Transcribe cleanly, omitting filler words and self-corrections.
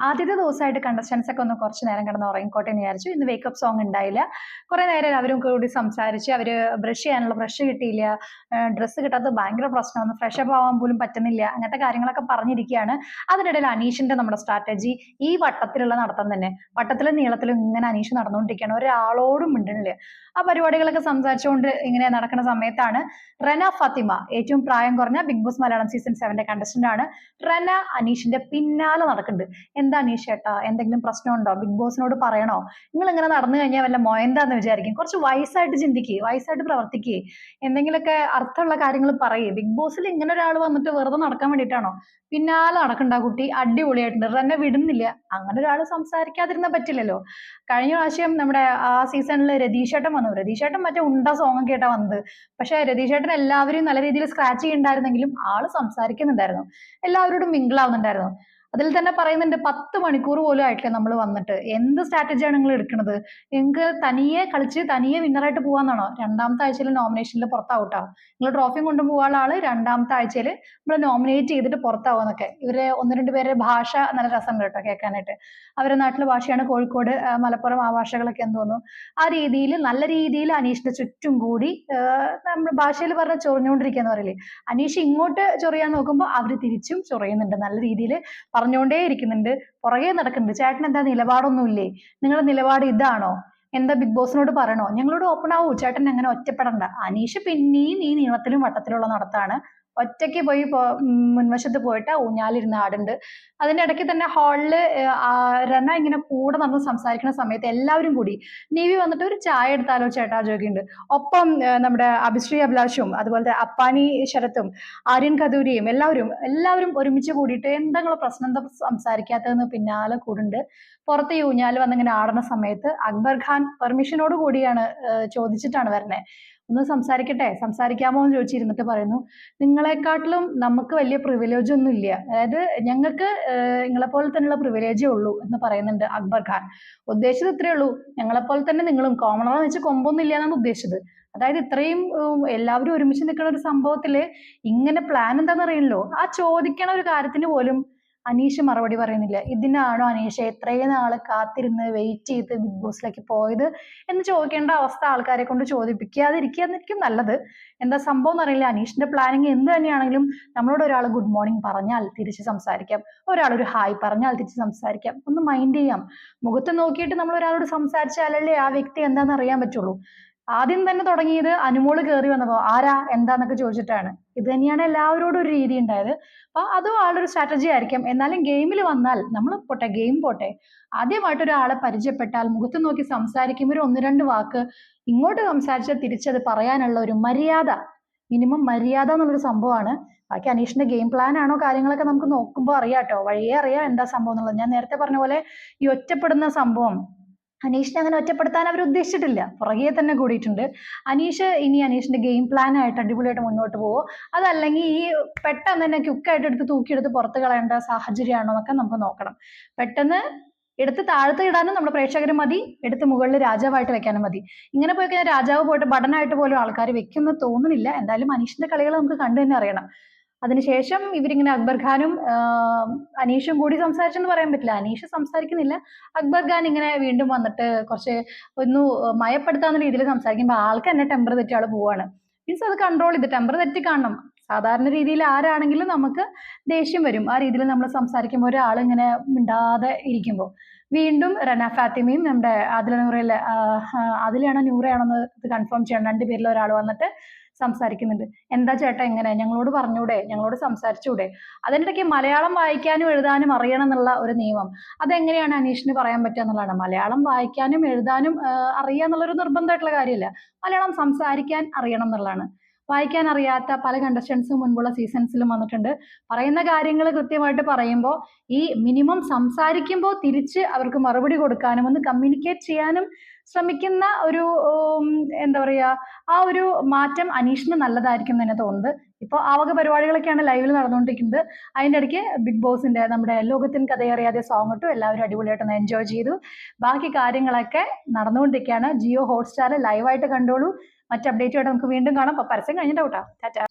ആദ്യത്തെ ദിവസമായിട്ട് കണ്ടസ്റ്റൻസ് ഒക്കെ ഒന്ന് കുറച്ച് നേരം കിടന്ന് ഉറങ്ങിക്കോട്ടെ എന്ന് വിചാരിച്ചു. ഇന്ന് വേക്കപ്പ് സോങ് ഉണ്ടായില്ല. കുറെ നേരം അവരും കൂടി സംസാരിച്ച് അവര് ബ്രഷ് ചെയ്യാനുള്ള ബ്രഷ് കിട്ടിയില്ല, ഡ്രസ്സ് കിട്ടാത്തത് ഭയങ്കര പ്രശ്നമാണ്, ഫ്രഷ് അപ്പ് ആവാൻ പോലും പറ്റുന്നില്ല, അങ്ങനത്തെ കാര്യങ്ങളൊക്കെ പറഞ്ഞിരിക്കുകയാണ്. അതിനിടയിൽ അനീഷിന്റെ നമ്മുടെ സ്ട്രാറ്റജി ഈ വട്ടത്തിലുള്ള നടത്തം തന്നെ. വട്ടത്തിലും നീളത്തിലും ഇങ്ങനെ അനീഷ് നടന്നുകൊണ്ടിരിക്കുകയാണ്, ഒരാളോടും മിണ്ടണില്ല. ആ പരിപാടികളൊക്കെ സംസാരിച്ചുകൊണ്ട് ഇങ്ങനെ നടക്കുന്ന സമയത്താണ് റന ഫാത്തിമ, ഏറ്റവും പ്രായം കുറഞ്ഞ Bigg Boss Malayalam season 7 contestant ആണ്. റന അനീഷിന്റെ പിന്നാലെ നടക്കുന്നുണ്ട്. എന്താ അനീഷ് ചേട്ടാ, എന്തെങ്കിലും പ്രശ്നമുണ്ടോ, ബിഗ് ബോസിനോട് പറയണോ? നിങ്ങൾ ഇങ്ങനെ നടന്നു കഴിഞ്ഞാൽ വല്ല മൊയന്താന്ന് വിചാരിക്കും. കുറച്ച് വയസ്സായിട്ട് ചിന്തിക്കുക, വയസ്സായിട്ട് പ്രവർത്തിക്കുക, എന്തെങ്കിലുമൊക്കെ അർത്ഥമുള്ള കാര്യങ്ങൾ പറയേ. ബിഗ് ബോസിൽ ഇങ്ങനെ ഒരാൾ വന്നിട്ട് വെറുതെ നടക്കാൻ വേണ്ടിയിട്ടാണോ? പിന്നാലെ നടക്കണ്ട കുട്ടി, അടിപൊളിയായിട്ടുണ്ട്, റന്നെ വിടുന്നില്ല. അങ്ങനെ ഒരാൾ സംസാരിക്കാതിരുന്ന പറ്റില്ലല്ലോ. കഴിഞ്ഞ പ്രാവശ്യം നമ്മുടെ ആ സീസണിൽ രതീഷേട്ടൻ വന്നു. രതീഷേട്ടൻ മറ്റേ ഉണ്ട സോങ് കേട്ടാ വന്നത്. പക്ഷെ രതീഷേട്ടൻ എല്ലാവരും നല്ല രീതിയിൽ സ്ക്രാച്ച് ചെയ്യുന്നുണ്ടായിരുന്നെങ്കിലും ആള് സംസാരിക്കുന്നുണ്ടായിരുന്നു, എല്ലാവരോടും മിങ്കിൾ ആവുന്നുണ്ടായിരുന്നു. അതിൽ തന്നെ പറയുന്നുണ്ട് 10 മണിക്കൂർ പോലും ആയിട്ടില്ല നമ്മൾ വന്നിട്ട്, എന്ത് സ്ട്രാറ്റജിയാണ് നിങ്ങൾ എടുക്കുന്നത്? നിങ്ങൾക്ക് തനിയെ കളിച്ച് തനിയെ വിന്നറായിട്ട് പോവാന്നാണോ? രണ്ടാമത്തെ ആഴ്ചയിൽ നോമിനേഷനിൽ പുറത്താവൂട്ടോ. നിങ്ങൾ ട്രോഫിയും കൊണ്ടുപോകാനുള്ള ആള് രണ്ടാമത്തെ ആഴ്ചയിൽ നമ്മൾ നോമിനേറ്റ് ചെയ്തിട്ട് പുറത്താവുന്നൊക്കെ. ഇവരെ ഒന്ന് രണ്ട് പേരുടെ ഭാഷ നല്ല രസമുണ്ട് കേട്ടോ കേൾക്കാനായിട്ട്. അവരുടെ നാട്ടിലെ ഭാഷയാണ് കോഴിക്കോട്, മലപ്പുറം, ആ ഭാഷകളൊക്കെ എന്ന് തോന്നുന്നു. ആ രീതിയിൽ നല്ല രീതിയിൽ അനീഷിന്റെ ചുറ്റും കൂടി നമ്മുടെ ഭാഷയിൽ പറഞ്ഞ ചൊറിഞ്ഞുകൊണ്ടിരിക്കുകയെന്ന് പറയില്ലേ, അനീഷ് ഇങ്ങോട്ട് ചൊറിയാൻ നോക്കുമ്പോൾ അവര് തിരിച്ചും ചൊറിയുന്നുണ്ട്, നല്ല രീതിയിൽ പറഞ്ഞുകൊണ്ടേ ഇരിക്കുന്നുണ്ട്, പുറകെ നടക്കുന്നുണ്ട്. ചേട്ടൻ എന്താ നിലപാടൊന്നുമില്ലേ? നിങ്ങളുടെ നിലപാട് ഇതാണോ? എന്താ ബിഗ് ബോസിനോട് പറയണോ? ഞങ്ങളോട് ഓപ്പൺ ആവൂ, ചേട്ടൻ അങ്ങനെ ഒറ്റപ്പെടണ്ട. അനീഷ് പിന്നെയും ഈ നീളത്തിലും വട്ടത്തിലുള്ള നടത്താണ്. ഒറ്റയ്ക്ക് പോയി മുൻവശത്ത് പോയിട്ട് ഊഞ്ഞാലിരുന്ന് ആടുണ്ട്. അതിന്റെ ഇടയ്ക്ക് തന്നെ ഹാളില് റന ഇങ്ങനെ കൂടെ നടന്ന് സംസാരിക്കുന്ന സമയത്ത് എല്ലാവരും കൂടി നീവി വന്നിട്ട് ഒരു ചായ എടുത്താലോ ചേട്ടാ ചോദിക്കുന്നുണ്ട്. ഒപ്പം നമ്മുടെ അഭിശ്രീ അഭിലാഷും അതുപോലെ അപ്പാനി ശരത്തും ആര്യൻ കദൂരിയും എല്ലാവരും ഒരുമിച്ച് കൂടിയിട്ട് എന്താ നിങ്ങളെ പ്രശ്നം, എന്താ സംസാരിക്കാത്തതെന്ന് പിന്നാലെ കൂടുണ്ട്. പുറത്ത് ഈ ഊഞ്ഞാല് വന്നിങ്ങനെ ആടുന്ന സമയത്ത് അക്ബർ ഖാൻ പെർമിഷനോട് കൂടിയാണ് ചോദിച്ചിട്ടാണ് വരണേ. ഒന്ന് സംസാരിക്കട്ടെ, സംസാരിക്കാമോ എന്ന് ചോദിച്ചിരുന്നിട്ട് പറയുന്നു, നിങ്ങളെക്കാട്ടിലും നമുക്ക് വലിയ പ്രിവിലേജ് ഒന്നും ഇല്ല, അതായത് ഞങ്ങൾക്ക് നിങ്ങളെപ്പോലെ തന്നെയുള്ള പ്രിവിലേജേ ഉള്ളൂ എന്ന് പറയുന്നുണ്ട് അക്ബർ ഖാൻ. ഉദ്ദേശിച്ചത് ഇത്രയേ ഉള്ളൂ, ഞങ്ങളെപ്പോലെ തന്നെ നിങ്ങളും കോമണറെന്ന് വെച്ച് കൊമ്പൊന്നും ഇല്ല എന്നാണ് ഉദ്ദേശിച്ചത്. അതായത് ഇത്രയും എല്ലാവരും ഒരുമിച്ച് നിൽക്കുന്ന ഒരു സംഭവത്തില് ഇങ്ങനെ പ്ലാൻ എന്താണെന്ന് അറിയണല്ലോ. ആ ചോദിക്കണ ഒരു കാര്യത്തിന് പോലും അനീഷ് മറുപടി പറയുന്നില്ല. ഇതിനാണോ അനീഷ് ഇത്രയും നാള് കാത്തിരുന്ന് വെയിറ്റ് ചെയ്ത് ബിഗ് ബോസിലേക്ക് പോയത് എന്ന് ചോദിക്കേണ്ട അവസ്ഥ ആൾക്കാരെ കൊണ്ട് ചോദിപ്പിക്കാതിരിക്കുകയായിരിക്കും നല്ലത്. എന്താ സംഭവം എന്നറിയില്ല. അനീഷിന്റെ പ്ലാനിങ് എന്ത് തന്നെയാണെങ്കിലും നമ്മളോട് ഒരാൾ ഗുഡ് മോർണിംഗ് പറഞ്ഞാൽ തിരിച്ച് സംസാരിക്കാം, ഒരാൾ ഒരു ഹായ് പറഞ്ഞാൽ തിരിച്ച് സംസാരിക്കാം, ഒന്ന് മൈൻഡ് ചെയ്യാം. മുഖത്ത് നോക്കിയിട്ട് നമ്മൾ ഒരാളോട് സംസാരിച്ചാലല്ലേ ആ വ്യക്തി എന്താണെന്ന് അറിയാൻ പറ്റുള്ളൂ. ആദ്യം തന്നെ തുടങ്ങിയത് അനുമോള് കയറി വന്നപ്പോ ആരാ എന്താന്നൊക്കെ ചോദിച്ചിട്ടാണ്. ഇത് തന്നെയാണ് എല്ലാവരോടും ഒരു രീതി ഉണ്ടായത്. അപ്പൊ അതും ആളൊരു സ്ട്രാറ്റജി ആയിരിക്കും. എന്നാലും ഗെയിമിൽ വന്നാൽ നമ്മൾ പോട്ടെ, ഗെയിം പോട്ടെ, ആദ്യമായിട്ട് ഒരാളെ പരിചയപ്പെട്ടാൽ മുഖത്ത് നോക്കി സംസാരിക്കുമ്പോൾ ഒരു ഒന്ന് രണ്ട് വാക്ക് ഇങ്ങോട്ട് സംസാരിച്ചാൽ തിരിച്ചത് പറയാനുള്ള ഒരു മര്യാദ, മിനിമം മര്യാദ എന്നുള്ളൊരു സംഭവമാണ്. ബാക്കി അനീഷിന്റെ ഗെയിം പ്ലാൻ ആണോ കാര്യങ്ങളൊക്കെ നമുക്ക് നോക്കുമ്പോൾ അറിയാട്ടോ, വഴിയേ അറിയാം എന്താ സംഭവം എന്നുള്ളത്. ഞാൻ നേരത്തെ പറഞ്ഞ പോലെ ഈ ഒറ്റപ്പെടുന്ന സംഭവം അനീഷിനെ അങ്ങനെ ഒറ്റപ്പെടുത്താൻ അവർ ഉദ്ദേശിച്ചിട്ടില്ല, പുറകെ തന്നെ കൂടിയിട്ടുണ്ട്. അനീഷിന്റെ ഗെയിം പ്ലാൻ ആയിട്ട് അടിപൊളിയായിട്ട് മുന്നോട്ട് പോവോ, അതല്ലെങ്കിൽ ഈ പെട്ടെന്ന് തന്നെ ക്യുക്കായിട്ട് എടുത്ത് തൂക്കിയെടുത്ത് പുറത്ത് കളയേണ്ട സാഹചര്യമാണോ എന്നൊക്കെ നമുക്ക് നോക്കണം. പെട്ടെന്ന് എടുത്ത് താഴത്ത് ഇടാനും നമ്മുടെ പ്രേക്ഷകർ മതി, എടുത്ത് മുകളിൽ രാജാവായിട്ട് വെക്കാനും മതി. ഇങ്ങനെ പോയി കഴിഞ്ഞാൽ രാജാവ് പോയിട്ട് ഭടനായിട്ട് പോലും ആൾക്കാർ വെക്കുന്ന തോന്നുന്നില്ല. എന്തായാലും അനീഷിന്റെ കളികൾ നമുക്ക് കണ്ടു തന്നെ അറിയണം. അതിനുശേഷം ഇവരിങ്ങനെ അക്ബർ ഖാനും അനീഷും കൂടി സംസാരിച്ചെന്ന് പറയാൻ പറ്റില്ല, അനീഷ് സംസാരിക്കുന്നില്ല, അക്ബർ ഖാൻ ഇങ്ങനെ വീണ്ടും വന്നിട്ട് കുറച്ച് ഒന്ന് മയപ്പെടുത്താവുന്ന രീതിയിൽ സംസാരിക്കുമ്പോൾ ആൾക്ക് തന്നെ ടെമ്പർ തെറ്റി ആൾ പോവാണ്. മീൻസ് അത് കൺട്രോൾ ചെയ്ത് ടെമ്പർ തെറ്റി കാണണം. സാധാരണ രീതിയിൽ ആരാണെങ്കിലും നമുക്ക് ദേഷ്യം വരും ആ രീതിയിൽ നമ്മൾ സംസാരിക്കുമ്പോൾ, ഒരാൾ ഇങ്ങനെ മിണ്ടാതെ ഇരിക്കുമ്പോൾ. വീണ്ടും റന ഫാത്തിമയും നമ്മുടെ ആദിലാണോ നൂറയാണോ എന്ന് കൺഫേം ചെയ്യണം, രണ്ടുപേരിൽ ഒരാൾ വന്നിട്ട് സംസാരിക്കുന്നുണ്ട്. എന്താ ചേട്ടാ എങ്ങനെ, ഞങ്ങളോട് പറഞ്ഞൂടെ, ഞങ്ങളോട് സംസാരിച്ചൂടെ? അതിനിടയ്ക്ക് മലയാളം വായിക്കാനും എഴുതാനും അറിയണം എന്നുള്ള ഒരു നിയമം, അതെങ്ങനെയാണ് അനീഷിന് പറയാൻ പറ്റുക എന്നുള്ളതാണ്. മലയാളം വായിക്കാനും എഴുതാനും അറിയുക എന്നുള്ളൊരു നിർബന്ധമായിട്ടുള്ള കാര്യമില്ല, മലയാളം സംസാരിക്കാൻ അറിയണം എന്നുള്ളതാണ്. വായിക്കാൻ അറിയാത്ത പല കണ്ടസ്റ്റൻസും മുൻപുള്ള സീസൺസിലും വന്നിട്ടുണ്ട്. പറയുന്ന കാര്യങ്ങൾ കൃത്യമായിട്ട് പറയുമ്പോൾ ഈ മിനിമം സംസാരിക്കുമ്പോൾ തിരിച്ച് അവർക്ക് മറുപടി കൊടുക്കാനും ഒന്ന് കമ്മ്യൂണിക്കേറ്റ് ചെയ്യാനും ശ്രമിക്കുന്ന ഒരു എന്താ പറയാ, ആ ഒരു മാറ്റം അനീഷിന് നല്ലതായിരിക്കും എന്ന് തന്നെ തോന്നുന്നത്. ഇപ്പോൾ ആ വക പരിപാടികളൊക്കെയാണ് ലൈവിൽ നടന്നുകൊണ്ടിരിക്കുന്നത്. അതിൻ്റെ ഇടയ്ക്ക് ബിഗ് ബോസിന്റെ നമ്മുടെ ലോകത്തിൻ കഥയറിയാതെ സോങ് ഇട്ടു, എല്ലാവരും അടിപൊളിയായിട്ടൊന്ന് എൻജോയ് ചെയ്തു. ബാക്കി കാര്യങ്ങളൊക്കെ നടന്നുകൊണ്ടിരിക്കുകയാണ്. ജിയോ ഹോട്ട്സ്റ്റാർ ലൈവായിട്ട് കണ്ടോളൂ. മറ്റ് അപ്ഡേറ്റുമായിട്ട് നമുക്ക് വീണ്ടും കാണാം. പരസ്യം കഴിഞ്ഞിട്ടാ. ടാറ്റാ.